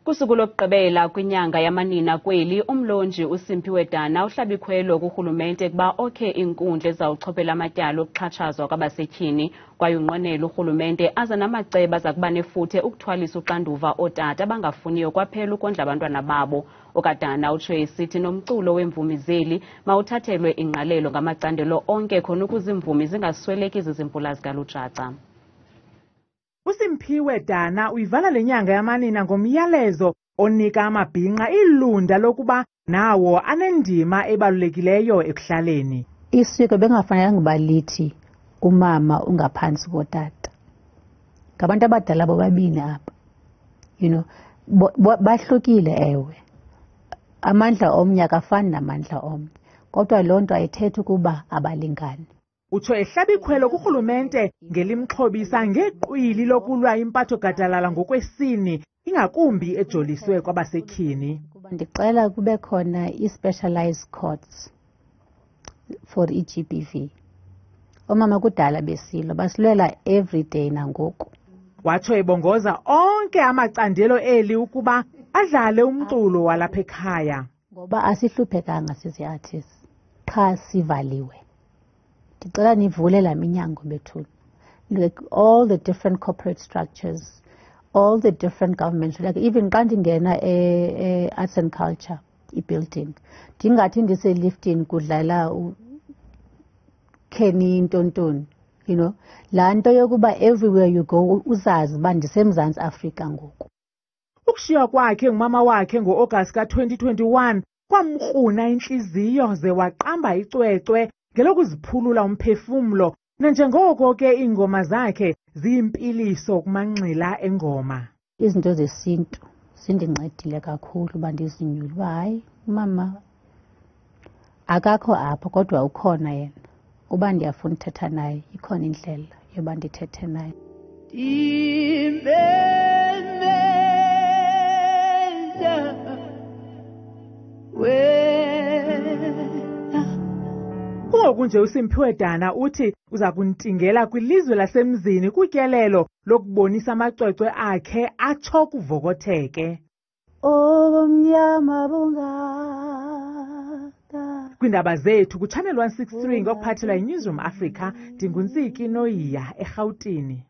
Kusuku lokugqibela kwinyanga yamanina kweli, umlonji USimphiwe Dana uhlab'ikhwelo kurhulumente kuba okhe iinkundla ezizawuchophela amatyala okuxhatshazwa kwabasetyhini. Kwaye unqwenela urhulumente aza namacebo azakubanefuthe ukuthwalisa uxanduva Oo-Tata abangafuniyo kwaphela ukondla abantwana babo. Oka Dana utsho esithi nomculo weemvumi zeli mawuthathelwe ingqalelo ngamacandelo onke khon'ukuze iimvumi zingasweleki zizimpula zikalujaca. USimphiwe Dana uyivala le nyanga yamanina ngomyalezo onika amabhinqa ilunda lokuba nawo anendima ebalulekileyo ekuhlaleni. Isiko bengafanelanga uba lithi umama ungaphantsi kotata. Ngabantu abadala bobabini apha. Bahlukile ewe. Amandla omnye akafani namandla omnye. Kodwa loo nto ayithethi ukuba abalingani. Utsho ehlab'ikhwelo kurhulumente ngelimxhobisa ngeqwili lokulwa impatho gadalala ngokwesini, ingakumbi ejoliswe kwabasetyhini. Ndicela kube khona i-specialized courts for i-GBV. Omama kudala besilo basilwela everyday nangoku. Watsho ebongoza onke amacandelo eli ukuba adlale umculo walapha ekhaya. Ngoba asihluphekanga sizi-artists, qha sivaliwe. Ndicela nivule la minyango bethuna. Like all the different corporate structures, all the different governments, like even xa ndingena arts and culture i-building, ndingathi ndise-lifting kudlala kheni intontoni, laa nto yokuba everywhere you go uzazi uba ndiseMzantsi Afrika ngoku. Ukushiywa kwakhe ngumama wakhe ngo-August ka-2021 kwamkruna intliziyo ze waqamba icwecwe ngelokuziphulula umphefumlo, nanjengoko ke iingoma zakhe ziyimpiliso kumanxila engoma. Izinto zesintu zindincedile kakhulu uba ndizinyule uba hayi, umama akakho apha kodwa ukhona yena. Uba ndiyafuna uthetha naye, ikhona indlela yoba ndithethe naye. Kungoku nje uSimphiwe Dana uthi uza kuntingela kwilizwe lasemzini kutyelelo lokubonisa amacwecwe akhe atsho kuvokotheke. Omnyama bungaka. Kwiindaba zethu kuChannel 163 ngokuphathelwa yiNewsroom Africa, ndinguNtsiki Noyiya eRhawutini.